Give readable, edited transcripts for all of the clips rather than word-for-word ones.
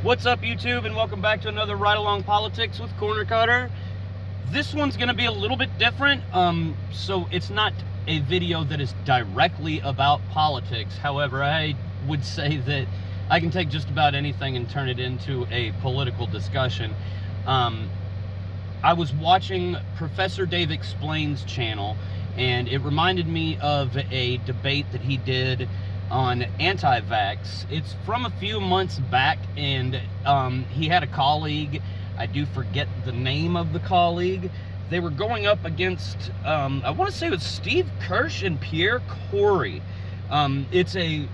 What's up, YouTube, and welcome back to another Ride Along Politics with Cornercutter. This one's going to be a little bit different, so it's not a video that is directly about politics. However, I would say that I can take just about anything and turn it into a political discussion. I was watching Professor Dave Explains channel, and it reminded me of a debate that he did on anti-vax. It's from a few months back, and he had a colleague. I do forget the name of the colleague. They were going up against, I want to say it was Steve Kirsch and Pierre Corey. It's a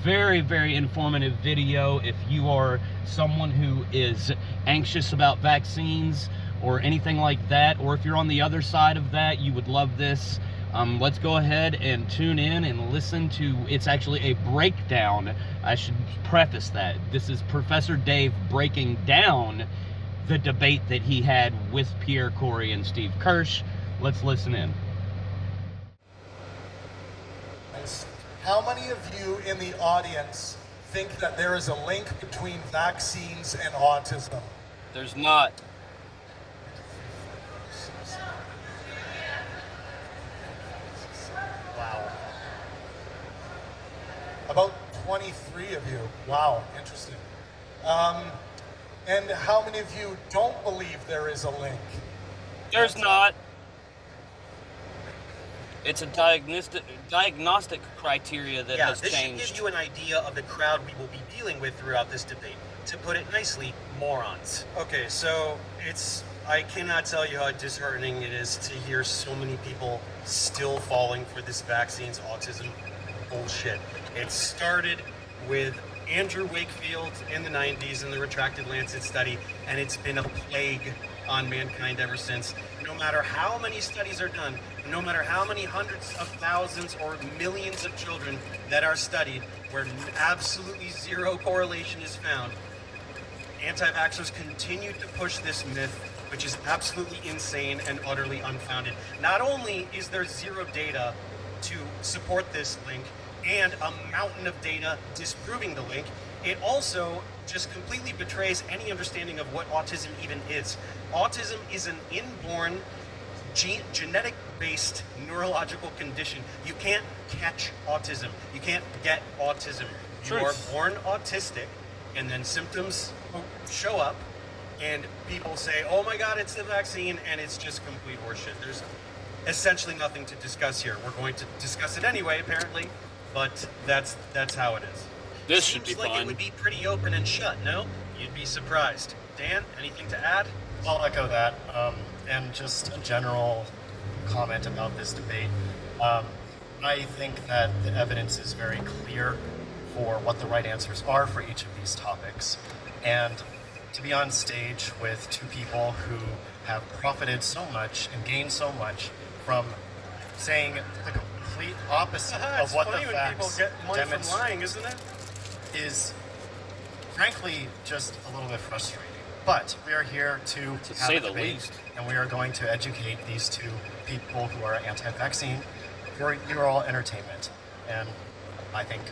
very, very informative video if you are someone who is anxious about vaccines or anything like that, or if you're on the other side of that, you would love this. Let's go ahead and tune in and listen to, it's actually a breakdown. I should preface that. This is Professor Dave breaking down the debate that he had with Pierre Corey and Steve Kirsch. Let's listen in. How many of you in the audience think that there is a link between vaccines and autism? There's not. Wow. About 23 of you. Wow, interesting. And how many of you don't believe there is a link? There's not. It's a diagnostic criteria that has changed. changed. This should give you an idea of the crowd we will be dealing with throughout this debate. To put it nicely, morons. Okay, so I cannot tell you how disheartening it is to hear so many people still falling for this vaccine's autism bullshit. It started with Andrew Wakefield in the 90s in the retracted Lancet study, and it's been a plague on mankind ever since. No matter how many studies are done, no matter how many hundreds of thousands or millions of children that are studied, where absolutely zero correlation is found, anti-vaxxers continue to push this myth, which is absolutely insane and utterly unfounded. Not only is there zero data to support this link and a mountain of data disproving the link, it also just completely betrays any understanding of what autism even is. Autism is an inborn, genetic-based neurological condition. You can't catch autism. You can't get autism. You are born autistic, and then symptoms show up, and people say, oh my God, it's the vaccine, and it's just complete horseshit. There's essentially nothing to discuss here. We're going to discuss it anyway, apparently, but that's how it is. This should be Seems like fun. it would be pretty open and shut, no? You'd be surprised. Dan, anything to add? I'll echo that, and just a general comment about this debate. I think that the evidence is very clear for what the right answers are for each of these topics, and to be on stage with two people who have profited so much and gained so much from saying the complete opposite of what the facts demonstrate, lying, isn't it? is frankly just a little bit frustrating. But we are here to have say a the debate, least. and we are going to educate these two people who are anti-vaccine for your all entertainment, and I think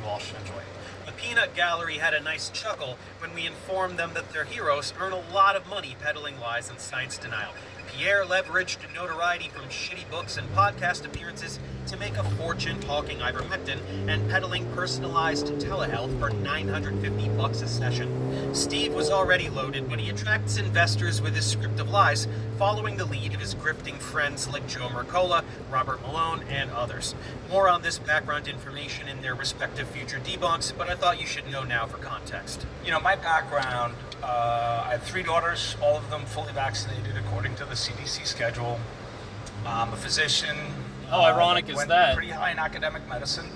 you all should enjoy it. The Peanut Gallery had a nice chuckle when we informed them that their heroes earn a lot of money peddling lies and science denial. Pierre leveraged notoriety from shitty books and podcast appearances to make a fortune hawking ivermectin and peddling personalized telehealth for $950 a session. Steve was already loaded, but he attracts investors with his script of lies, following the lead of his grifting friends like Joe Mercola, Robert Malone, and others. More on this background information in their respective future debunks, but I thought you should know now for context. You know, my background, I have 3 daughters, all of them fully vaccinated according to the CDC schedule. I'm a physician. How ironic is went that? Pretty high in academic medicine.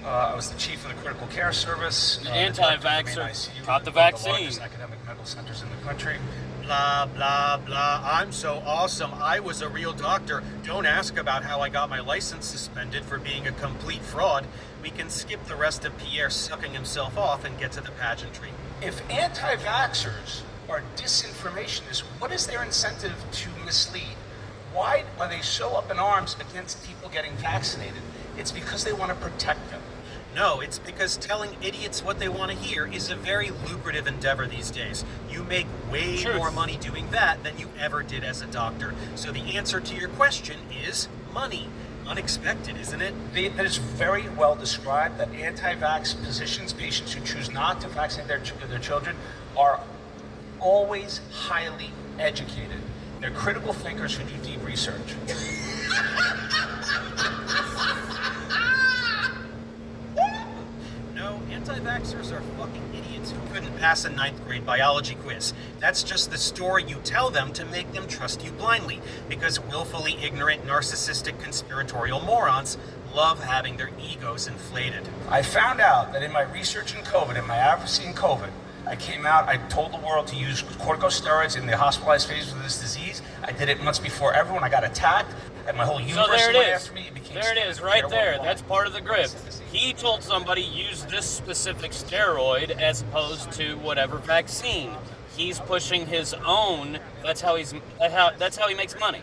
I was the chief of the critical care service. Anti-vaxxer got the One of vaccine. the largest academic medical centers in the country. Blah, blah, blah. I'm so awesome. I was a real doctor. Don't ask about how I got my license suspended for being a complete fraud. We can skip the rest of Pierre sucking himself off and get to the pageantry. If anti-vaxxers are disinformationists, what is their incentive to mislead? Why are they so up in arms against people getting vaccinated? It's because they want to protect them. No, it's because telling idiots what they want to hear is a very lucrative endeavor these days. You make way Truth. more money doing that than you ever did as a doctor. So the answer to your question is money. Unexpected, isn't it? That is very well described, that anti-vax physicians, patients who choose not to vaccinate their children, are always highly educated. They're critical thinkers who do deep research. No, anti-vaxxers are fucking idiots who couldn't pass a 9th grade biology quiz. That's just the story you tell them to make them trust you blindly, because willfully ignorant, narcissistic, conspiratorial morons love having their egos inflated. I found out that in my research in COVID, in my advocacy in COVID, I came out, I told the world to use corticosteroids in the hospitalized phase of this disease. I did it months before everyone. I got attacked, and my whole So universe there it went is. after me. It became There it is, standard right care there. worldwide. That's part of the grift. He told somebody use this specific steroid as opposed to whatever vaccine. He's pushing his own. That's how he makes money.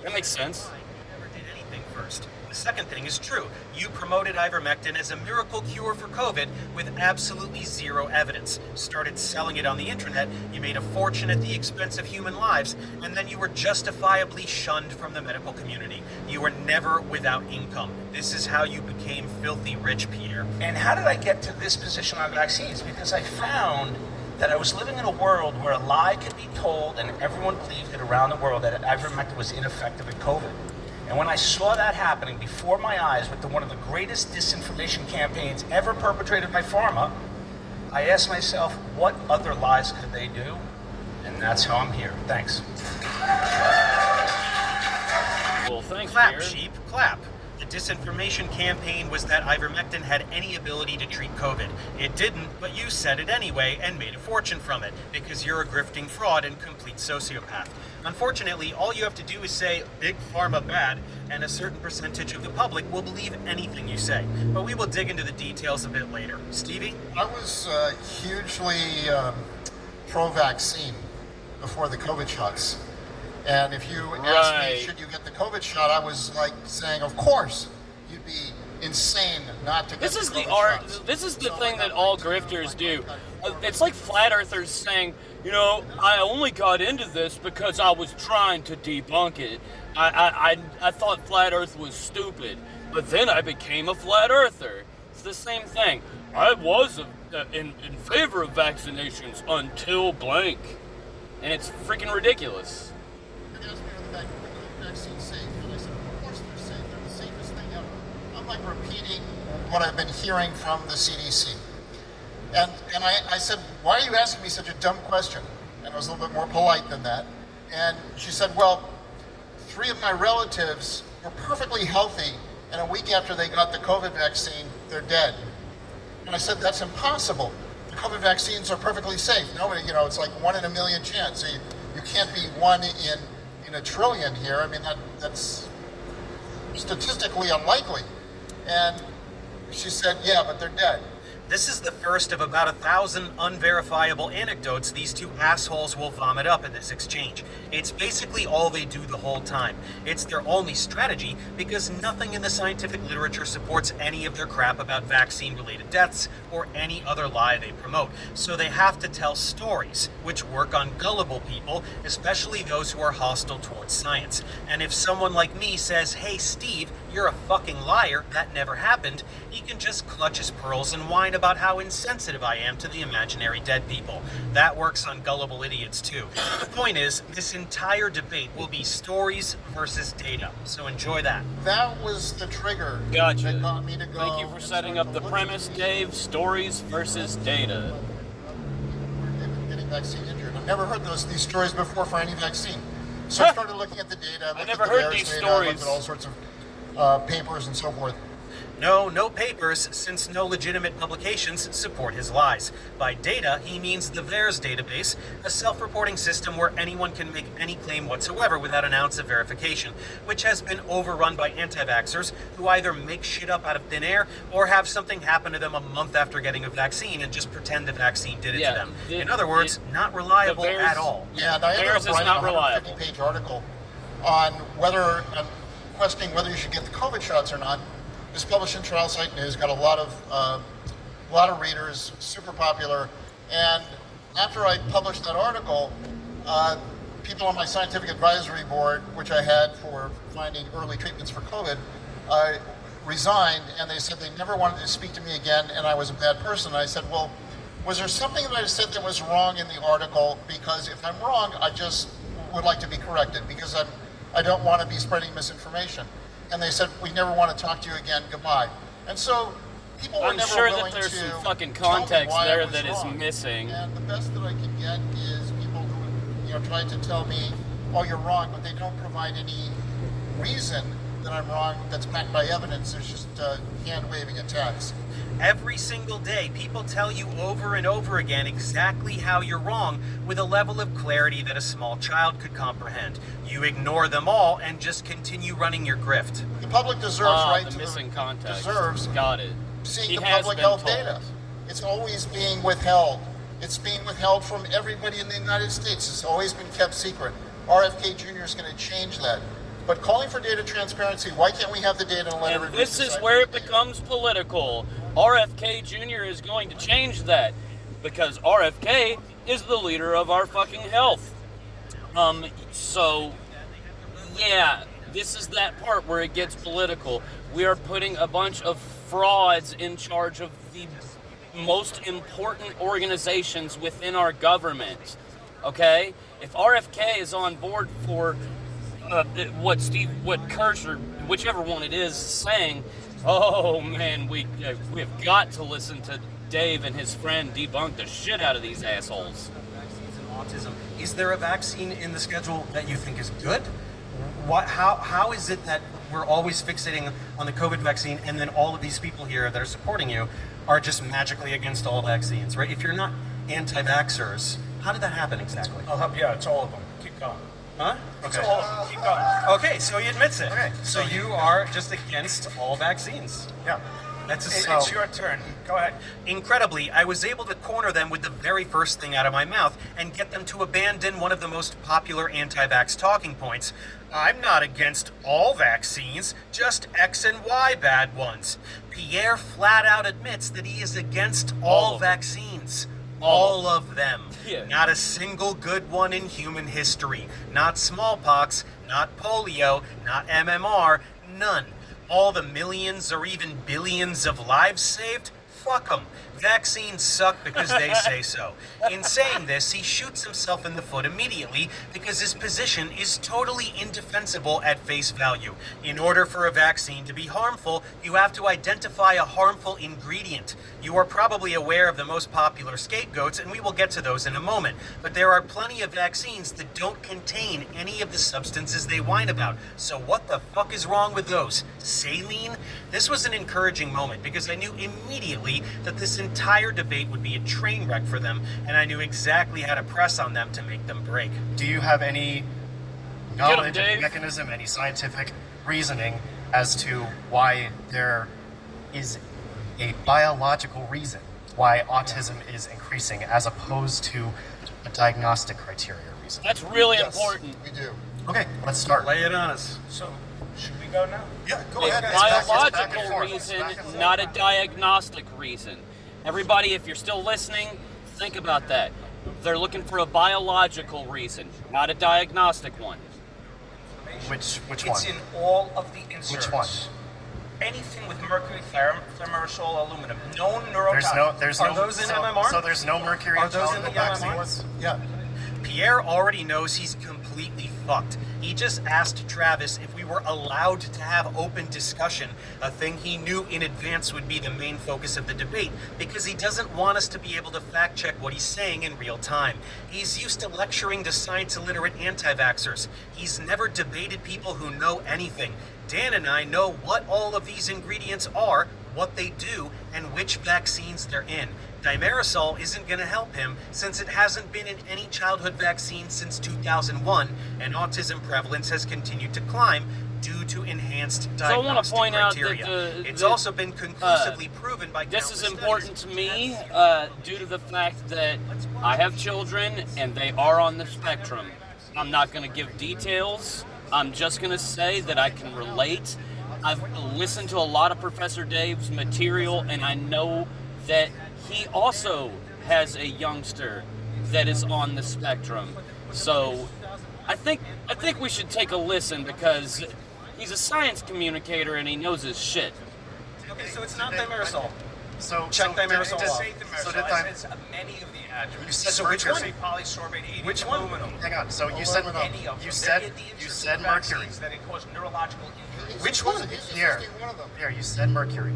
That makes sense. You never did anything first. The second thing is true. You promoted ivermectin as a miracle cure for COVID with absolutely zero evidence. Started selling it on the internet, you made a fortune at the expense of human lives, and then you were justifiably shunned from the medical community. You were never without income. This is how you became filthy rich, Pierre. And how did I get to this position on vaccines? Because I found that I was living in a world where a lie could be told and everyone believed it around the world that ivermectin was ineffective at COVID. And when I saw that happening before my eyes with one of the greatest disinformation campaigns ever perpetrated by pharma, I asked myself, what other lies could they do? And that's how I'm here. Thanks. Well, thanks, Clap, Pierre. sheep, clap. The disinformation campaign was that ivermectin had any ability to treat COVID. It didn't, but you said it anyway and made a fortune from it because you're a grifting fraud and complete sociopath. Unfortunately, all you have to do is say big pharma bad, and a certain percentage of the public will believe anything you say. But we will dig into the details a bit later. Stevie? I was hugely pro-vaccine before the COVID shots. And if you asked Right. me, should you get the COVID shot, I was like saying, of course. You'd be insane not to get This the is the COVID art. shots. This is the So thing I that got all my grifters do. tickets. It's like flat earthers saying, you know, I only got into this because I was trying to debunk it. I thought flat Earth was stupid, but then I became a flat earther. It's the same thing. I was in favor of vaccinations until blank, and it's freaking ridiculous. They asked me are the vaccines safe, and I said, of course they're safe. They're the safest thing ever. I'm like repeating what I've been hearing from the CDC. And I said, why are you asking me such a dumb question? And I was a little bit more polite than that. And she said, well, 3 of my relatives were perfectly healthy, and a week after they got the COVID vaccine, they're dead. And I said, that's impossible. The COVID vaccines are perfectly safe. Nobody, it's like 1 in a million chance. So you can't be 1 in a trillion here. I mean, that's statistically unlikely. And she said, yeah, but they're dead. This is the first of about 1,000 unverifiable anecdotes these two assholes will vomit up in this exchange. It's basically all they do the whole time. It's their only strategy because nothing in the scientific literature supports any of their crap about vaccine-related deaths or any other lie they promote. So they have to tell stories, which work on gullible people, especially those who are hostile towards science. And if someone like me says, hey Steve, you're a fucking liar, that never happened, he can just clutch his pearls and whine about how insensitive I am to the imaginary dead people. That works on gullible idiots too. The point is, this entire debate will be stories versus data, so enjoy that. That was the trigger Gotcha. that got me to go. Thank you for and setting start up to the look premise, at these Dave. Stories versus data. getting vaccine injured. I've never heard these stories before for any vaccine. So I started looking at the data. I never heard these I stories. looked at all sorts of papers and so forth. No papers, since no legitimate publications support his lies. By data, he means the VAERS database, a self-reporting system where anyone can make any claim whatsoever without an ounce of verification, which has been overrun by anti-vaxxers who either make shit up out of thin air or have something happen to them a month after getting a vaccine and just pretend the vaccine did it Yeah, to them. the- In other words, not reliable VAERS at all. Yeah, and I ended VAERS up is writing not a reliable. 150-page article on questioning whether you should get the COVID shots or not. was published in Trial Site News, got a lot of readers, super popular. And after I published that article, people on my scientific advisory board, which I had for finding early treatments for COVID, resigned, and they said they never wanted to speak to me again, and I was a bad person. And I said, well, was there something that I said that was wrong in the article? Because if I'm wrong, I just would like to be corrected, because I don't want to be spreading misinformation. And they said, we never want to talk to you again, goodbye. And so people were I'm never sure willing that there's to some fucking tell me context why I there was that is wrong. missing. And the best that I can get is people who, trying to tell me, oh, you're wrong, but they don't provide any reason that I'm wrong that's backed by evidence. There's just hand-waving attacks. Every single day, people tell you over and over again exactly how you're wrong with a level of clarity that a small child could comprehend. You ignore them all and just continue running your grift. The public deserves right the to missing context. deserves Got it. seeing He the has public been health told. data. It's always being withheld. It's being withheld from everybody in the United States. It's always been kept secret. RFK Jr. is going to change that. But calling for data transparency, why can't we have the data and let And everybody this is decide where it the data? becomes political. RFK Jr. is going to change that because RFK is the leader of our fucking health. So, yeah, this is that part where it gets political. We are putting a bunch of frauds in charge of the most important organizations within our government. Okay? If RFK is on board for what Kirsch or whichever one it is saying, oh man, we've got to listen to Dave and his friend debunk the shit out of these assholes. Vaccines and autism. Is there a vaccine in the schedule that you think is good? How is it that we're always fixating on the COVID vaccine and then all of these people here that are supporting you are just magically against all vaccines, right? If you're not anti-vaxxers, how did that happen exactly? I'll help you out. It's all of them. Keep going. Huh? It's all of them. Keep going. Okay, so he admits it. Okay, So you are just against all vaccines. Yeah. That's It's your turn. Go ahead. Incredibly, I was able to corner them with the very first thing out of my mouth and get them to abandon one of the most popular anti-vax talking points. I'm not against all vaccines, just X and Y bad ones. Pierre flat out admits that he is against all of them. vaccines. All of them. Yeah. Not a single good one in human history. Not smallpox, not polio, not MMR, none. All the millions or even billions of lives saved? Fuck them. Vaccines suck because they say so. In saying this, he shoots himself in the foot immediately because his position is totally indefensible at face value. In order for a vaccine to be harmful, you have to identify a harmful ingredient. You are probably aware of the most popular scapegoats, and we will get to those in a moment. But there are plenty of vaccines that don't contain any of the substances they whine about. So what the fuck is wrong with those? Saline? This was an encouraging moment because I knew immediately that this entire debate would be a train wreck for them, and I knew exactly how to press on them to make them break. Do you have any knowledge, Dave. any mechanism, any scientific reasoning as to why there is a biological reason why autism is increasing as opposed to a diagnostic criteria reason? That's really Yes, important. we do. Okay, let's start. Lay it on us. So, should we go now? Yeah, go A ahead. biological reason, not a diagnostic reason. Everybody, if you're still listening, think about that. They're looking for a biological reason, not a diagnostic one. Which one? It's in all of the inserts. Which one? Anything with mercury, thimerosal, aluminum, known neurotoxins. There's Are no. those in so, MMR? So there's no mercury Are those in the vaccines? Yeah. Pierre already knows he's completely fucked. He just asked Travis if we were allowed to have open discussion, a thing he knew in advance would be the main focus of the debate, because he doesn't want us to be able to fact check what he's saying in real time. He's used to lecturing to science illiterate anti-vaxxers. He's never debated people who know anything. Dan and I know what all of these ingredients are, what they do, and which vaccines they're in. Dimerosal isn't going to help him since it hasn't been in any childhood vaccine since 2001, and autism prevalence has continued to climb due to enhanced I wanna diagnostic point out that criteria. It's the- also been conclusively proven by This is countless important to me due to the fact that I have children and they are on the spectrum. I'm not going to give details. I'm just going to say that I can relate I've listened to a lot of Professor Dave's material, and I know that he also has a youngster that is on the spectrum. So I think we should take a listen, because he's a science communicator and he knows his shit. Okay, so it's not thimerosal. So Check thimerosal did- off. So did Many of the adjuvants. You said So which one? Polysorbate 80 Which one? aluminum. hang on. So you said Any of them. you said They're the you said vaccines mercury. that it cause neurological injuries. Which one? He's Here. listing one of them. Here, you said mercury.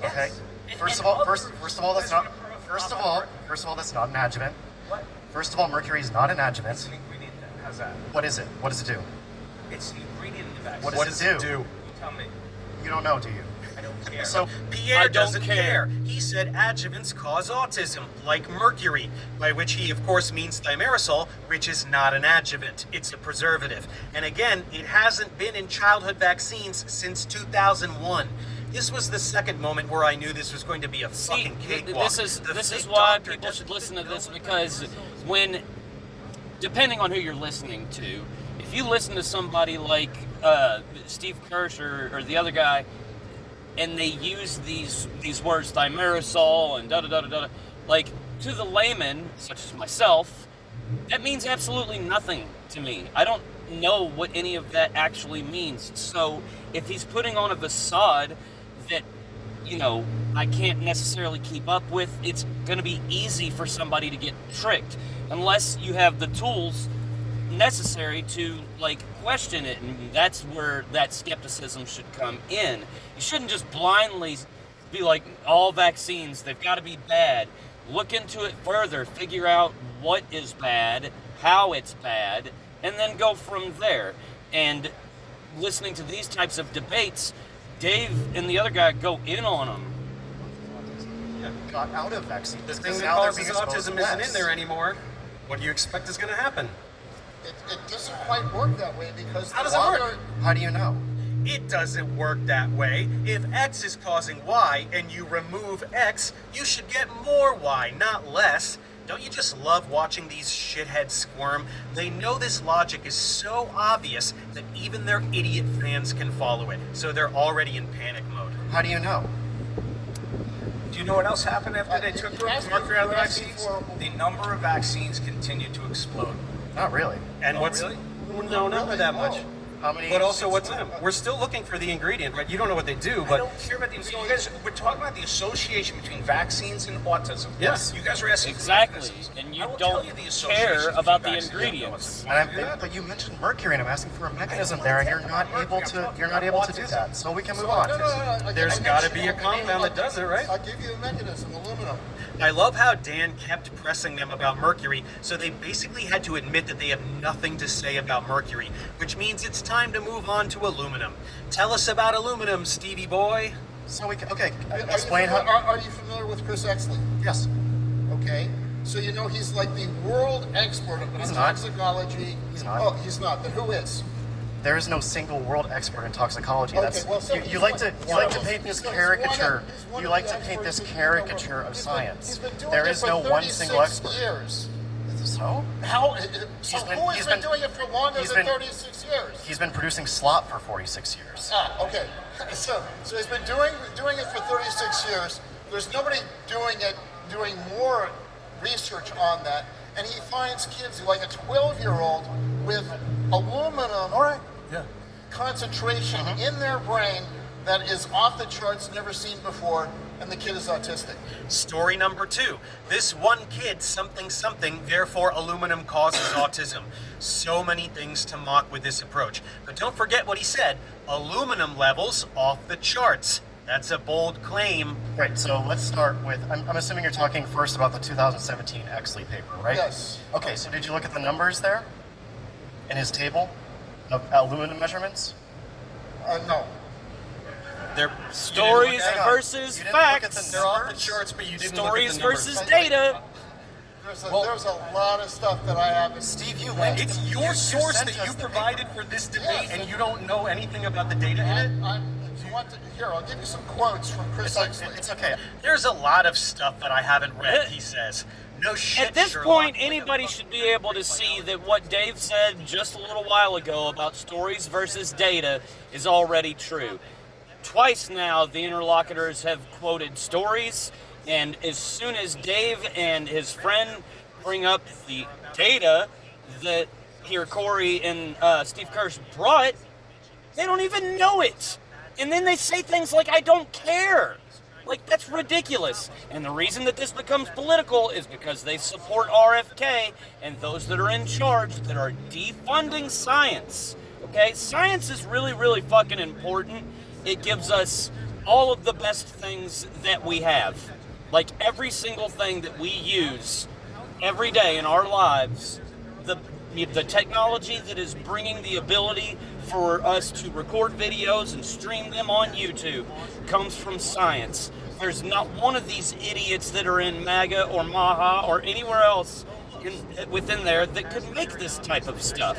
Okay. And- First and of all, others. first of all, that's not. First of all, that's not an adjuvant. What? First of all, mercury is not an adjuvant. It's an ingredient then. How's that? What is it? What does it do? It's an ingredient in the vaccine. What What does does it it do? do? Tell me. You don't know, do you? I don't care. So Pierre I don't doesn't care. care. He said adjuvants cause autism, like mercury, by which he, of course, means thimerosal, which is not an adjuvant. It's a preservative. And again, it hasn't been in childhood vaccines since 2001. This was the second moment where I knew this was going to be a fucking cakewalk. This The is fake why doctor people doesn't should listen to know this, what because when, depending on who you're listening to, if you listen to somebody like Steve Kirsch or the other guy, and they use these words thimerosal and da da da da da, like, to the layman such as myself, that means absolutely nothing to me. I don't know what any of that actually means. So if he's putting on a facade that, you know, I can't necessarily keep up with, it's going to be easy for somebody to get tricked unless you have the tools necessary to, like, question it. And that's where that skepticism should come in. You shouldn't just blindly be like, all vaccines, they've got to be bad. Look into it further, figure out what is bad, how it's bad, and then go from there. And listening to these types of debates, Dave and the other guy go in on them. got out of vaccines. The thing because that now they're causes being exposed autism less. isn't in there anymore. What do you expect is going to happen? It doesn't quite work that way because How does it while work? they're- How do you know? It doesn't work that way. If X is causing Y and you remove X, you should get more Y, not less. Don't you just love watching these shitheads squirm? They know this logic is so obvious that even their idiot fans can follow it, so they're already in panic mode. How do you know? Do you know what else happened after they took you're asking- mercury out of the you're asking vaccines? for- The number of vaccines continued to explode. Not really. And Oh, what's really? No, not by that much. How many? But also, what's we're still looking for the ingredient, right? You don't know what they do, I but don't care about the you guys. We're talking about the association between vaccines and autism. Yes. You guys are asking Exactly, for mechanisms. and I you will tell don't you the care associations about the between vaccines and ingredients. autism. But you mentioned mercury, and I'm asking for a mechanism there, and you're not able to do that. So we can move on. there's got to be a compound that does it, right? I'll give you the mechanism, aluminum. I love how Dan kept pressing them about mercury, so they basically had to admit that they have nothing to say about mercury, which means it's time to move on to aluminum. Tell us about aluminum, Stevie boy. So we can. Are Okay. you Explain familiar- how. Are you familiar with Chris Exley? Yes. Okay, so you know he's like the world expert on He's not. toxicology. He's not. Oh, he's not. Then who is? There is no single world expert in toxicology. Okay, That's well, so you he's like one- to paint this he's one of- caricature. he's one You of like the to paint this experts in- caricature of he's science. been doing There it is for no one 36 single expert. years. So How? So He's been- who has he's been been- doing it for longer he's than been- 36 years? he's been producing slop for 46 years. Okay. So he's been doing it for 36 years. There's nobody doing more research on that, and he finds kids like a 12-year-old with aluminum concentration in their brain that is off the charts, never seen before, and the kid is autistic. Story number 2. This one kid, something, therefore aluminum causes autism. So many things to mock with this approach. But don't forget what he said. Aluminum levels off the charts. That's a bold claim. Right, so let's start with, I'm assuming you're talking first about the 2017 Exley paper, right? Yes. Okay, so did you look at the numbers there in his table of aluminum measurements? No. They're Stories Hang on. versus You didn't look at the facts. They're off the numbers? charts, but you didn't Stories look at the numbers. versus data. There's a lot of stuff that I haven't. Steve, you linked It's them. your source sent that us you the provided for this debate, Yes. and you don't know anything about the data in it? If you want to, here, I'll give you some quotes from Chris Exley. It's okay. There's a lot of stuff that I haven't read, he says. No shit, At this Sherlock. point, anybody should be able to see that what Dave said just a little while ago about stories versus data is already true. twice now the interlocutors have quoted stories, and as soon as Dave and his friend bring up the data that here Corey and Steve Kirsch brought, they don't even know it. And then they say things like, I don't care. Like, that's ridiculous. And the reason that this becomes political is because they support RFK and those that are in charge that are defunding science. Okay? Science is really, really fucking important. It gives us all of the best things that we have. Like, every single thing that we use every day in our lives, the technology that is bringing the ability for us to record videos and stream them on YouTube comes from science. There's not one of these idiots that are in MAGA or MAHA or anywhere else within there that could make this type of stuff.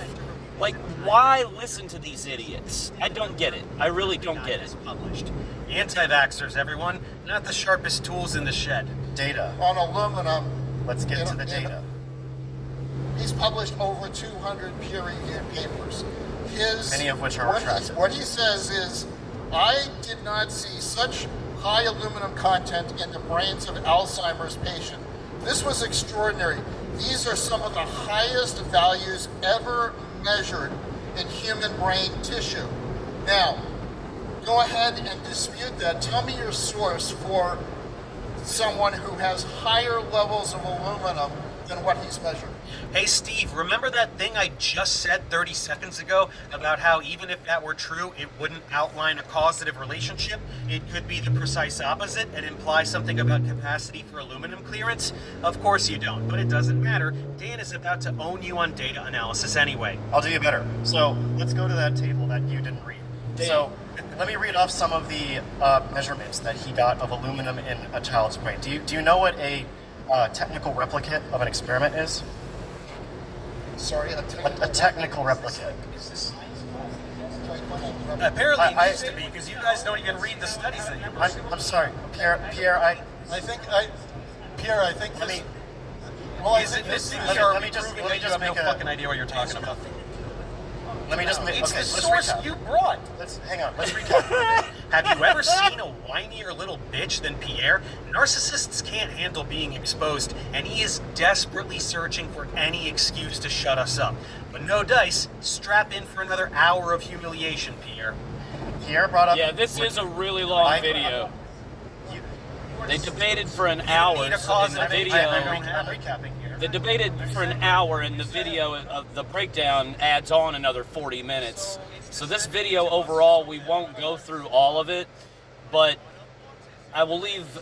Like, why listen to these idiots? I don't get it. I really don't get it. Published. Anti-vaxxers, everyone. Not the sharpest tools in the shed. Data. On aluminum, Let's get to the data. he's published over 200 peer-reviewed papers. Many of which are retracted. What he says is, I did not see such high aluminum content in the brains of Alzheimer's patient. This was extraordinary. These are some of the highest values ever measured in human brain tissue. Now, go ahead and dispute that. Tell me your source for someone who has higher levels of aluminum than what he's measured. Hey Steve, remember that thing I just said 30 seconds ago about how even if that were true, it wouldn't outline a causative relationship? It could be the precise opposite and imply something about capacity for aluminum clearance? Of course you don't, but it doesn't matter. Dan is about to own you on data analysis anyway. I'll do you better. So let's go to that table that you didn't read. So let me read off some of the measurements that he got of aluminum in a child's brain. Do you know what a technical replicate of an experiment is? Sorry, A technical replicate. Apparently it needs to be, because you guys don't even read the studies that you publish. I'm sorry, Pierre. Pierre, I think Let me. Is it this thing let me- are let me just- proving let me that you just have no make a- fucking idea what you're talking about? Let me just make. It's Okay, the let's source recap. you brought. Hang on. Let's recap. Have you ever seen a whinier little bitch than Pierre? Narcissists can't handle being exposed, and he is desperately searching for any excuse to shut us up. But no dice. Strap in for another hour of humiliation, Pierre. Pierre brought up. Yeah, this is a really long video. They debated for an hour need a so cause in the of video. action. I'm recapping here. They debated for an hour, and the video of the breakdown adds on another 40 minutes. So this video overall, we won't go through all of it, but I will leave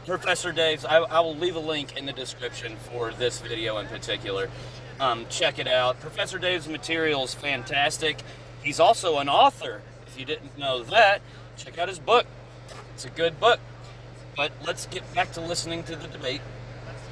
Professor Dave's, I will leave a link in the description for this video in particular. Check it out. Professor Dave's material is fantastic. He's also an author. If you didn't know that, check out his book. It's a good book. But let's get back to listening to the debate.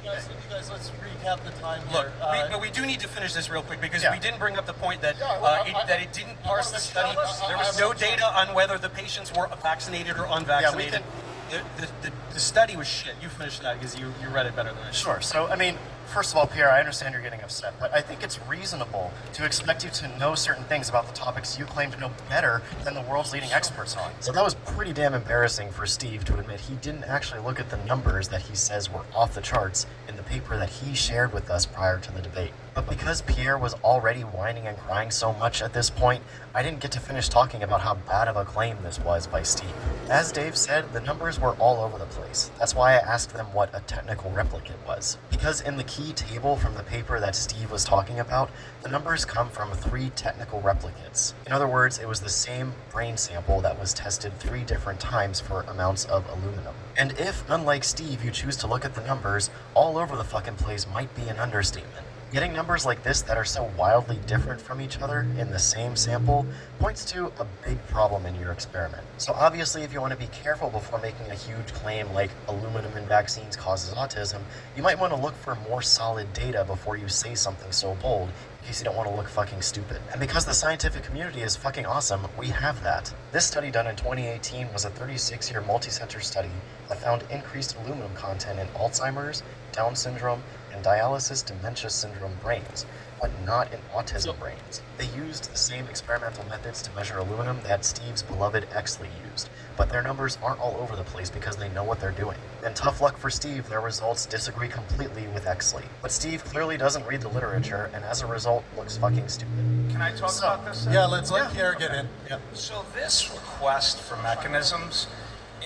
you guys, let's recap the time Look, here. but we do need to finish this real quick because Yeah. we didn't bring up the point that that it didn't I parse wanna the study. make sure- There was no data on whether the patients were vaccinated or unvaccinated. The study was shit. You finished that because you read it better than I did. Sure. So, I mean, first of all, Pierre, I understand you're getting upset, but I think it's reasonable to expect you to know certain things about the topics you claim to know better than the world's leading experts on. So that was pretty damn embarrassing for Steve to admit he didn't actually look at the numbers that he says were off the charts in the paper that he shared with us prior to the debate. But because Pierre was already whining and crying so much at this point, I didn't get to finish talking about how bad of a claim this was by Steve. As Dave said, the numbers were all over the place. That's why I asked them what a technical replicate was. Because in the key table from the paper that Steve was talking about, the numbers come from 3 technical replicates. In other words, it was the same brain sample that was tested 3 different times for amounts of aluminum. And if, unlike Steve, you choose to look at the numbers, all over the fucking place might be an understatement. Getting numbers like this that are so wildly different from each other in the same sample points to a big problem in your experiment. So obviously, if you want to be careful before making a huge claim like aluminum in vaccines causes autism, you might want to look for more solid data before you say something so bold, in case you don't want to look fucking stupid. And because the scientific community is fucking awesome, we have that. This study done in 2018 was a 36-year multi-center study that found increased aluminum content in Alzheimer's, Down syndrome and dialysis dementia syndrome brains, but not in autism brains. They used the same experimental methods to measure aluminum that Steve's beloved Exley used, but their numbers aren't all over the place because they know what they're doing. And tough luck for Steve, their results disagree completely with Exley. But Steve clearly doesn't read the literature, and as a result, looks fucking stupid. Can I talk about this? Yeah, let's let Pierre get in. Yeah. So this request for mechanisms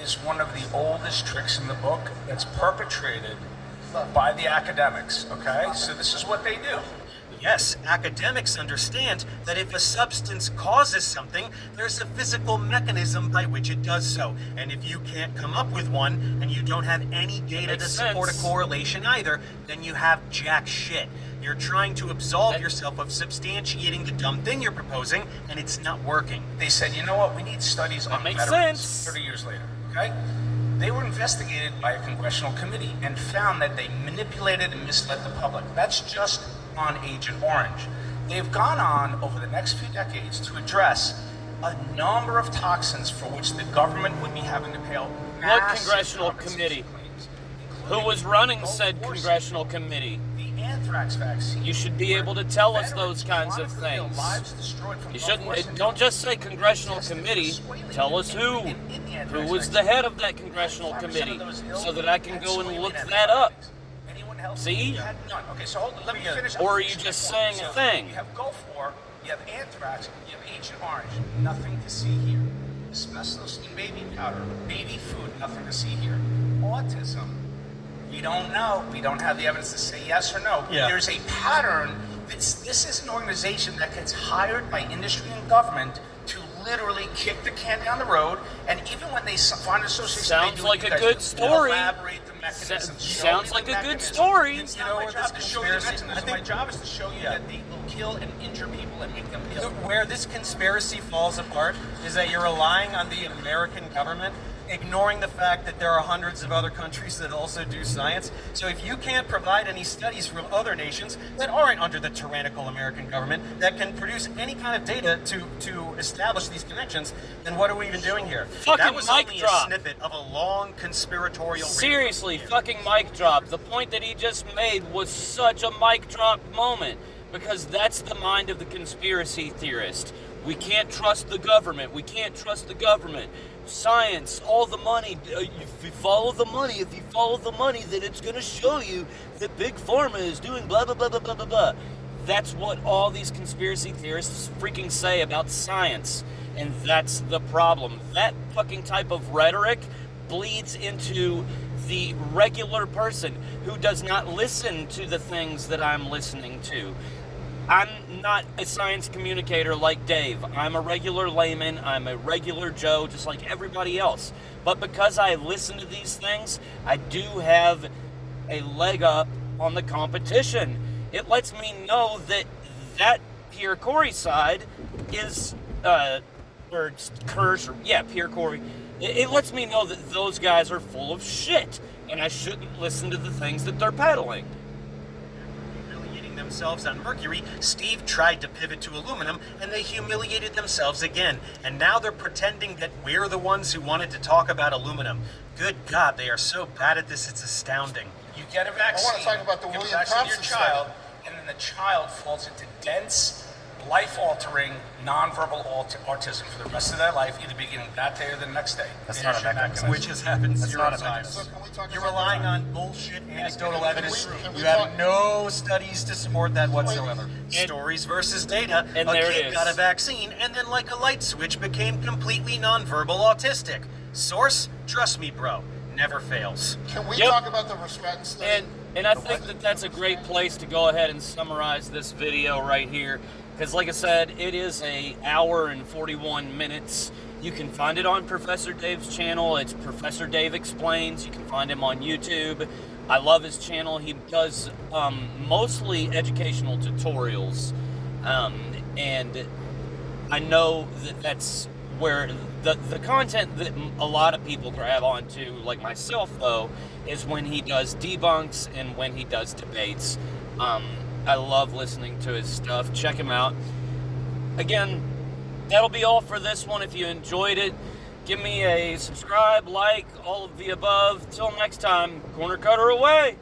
is one of the oldest tricks in the book that's perpetrated by the academics, okay? So this is what they do. Yes, academics understand that if a substance causes something, there's a physical mechanism by which it does so. And if you can't come up with one, and you don't have any data to support a correlation either, then you have jack shit. You're trying to absolve yourself of substantiating the dumb thing you're proposing, and it's not working. They said, you know what, we need studies on makes veterans sense. 30 years later, okay? They were investigated by a congressional committee and found that they manipulated and misled the public. That's just on Agent Orange. They've gone on over the next few decades to address a number of toxins for which the government would be having to pay out What massive congressional compensation committee? claims, Who including was running Gulf said War congressional safety, committee? the anthrax vaccine. You should be where able to tell us veterans those kinds wanted of to get things. lives destroyed from You Gulf War shouldn't. syndrome. Don't just say congressional committee. Tell us who. Who was the head of that congressional committee, so that I can go and look that up. See? Okay, so let me finish. Or are you just saying a thing? You have Gulf War, you have anthrax, you have Agent Orange. Nothing to see here. Asbestos in baby powder, baby food, nothing to see here. Autism, we don't know. We don't have the evidence to say yes or no. Yeah. There's a pattern. This is an organization that gets hired by industry and government to literally kick the can down the road, and even when they find an association, Sounds they do like what a you guys good do. story. Elaborate the mechanisms. Show Sounds me like the a good mechanism. story. It's You not know my where job this to show you the conspiracy- mechanism. I think- My job is to show you that they will kill and injure people and make them ill. Where this conspiracy falls apart is that you're relying on the American government, ignoring the fact that there are hundreds of other countries that also do science. So if you can't provide any studies from other nations that aren't under the tyrannical American government that can produce any kind of data to establish these connections, then what are we even doing here? Fucking that was mic only drop. a snippet of a long conspiratorial Seriously, fucking mic drop. The point that he just made was such a mic drop moment, because that's the mind of the conspiracy theorist. We can't trust the government. We can't trust the government. Science, all the money. If you follow the money, then it's going to show you that Big Pharma is doing blah, blah, blah, blah, blah, blah, blah. That's what all these conspiracy theorists freaking say about science. And that's the problem. That fucking type of rhetoric bleeds into the regular person who does not listen to the things that I'm listening to. I'm not a science communicator like Dave. I'm a regular layman. I'm a regular Joe, just like everybody else. But because I listen to these things, I do have a leg up on the competition. It lets me know that Pierre Corey side is, or Kirsch, or Pierre Corey. It lets me know that those guys are full of shit, and I shouldn't listen to the things that they're peddling. themselves on mercury, Steve tried to pivot to aluminum, and they humiliated themselves again. And now they're pretending that we're the ones who wanted to talk about aluminum. Good God, they are so bad at this, it's astounding. You get a vaccine. I want to talk about the you give a William vaccine to your Thompson child, study. and then the child falls into dense, life-altering, nonverbal autism for the rest of their life, either beginning that day or the next day. That's not a mechanism. Which has happened That's zero not a times. So can we talk You're about relying that? on bullshit anecdotal evidence. can we You have talk- no studies to support that whatsoever. And- Stories versus data. and A there it kid is. got a vaccine and then, like a light switch, became completely nonverbal autistic. Source? Trust me, bro. Never fails. Can we Yep. talk about the Restraint study? And I think that that's a great place to go ahead and summarize this video right here. Because like I said, it is an hour and 41 minutes. You can find it on Professor Dave's channel. It's Professor Dave Explains. You can find him on YouTube. I love his channel. He does mostly educational tutorials. And I know that that's where the content that a lot of people grab onto, like myself though, is when he does debunks and when he does debates. I love listening to his stuff. Check him out. Again, that'll be all for this one. If you enjoyed it, give me a subscribe, like, all of the above. Till next time, Cornercutter away!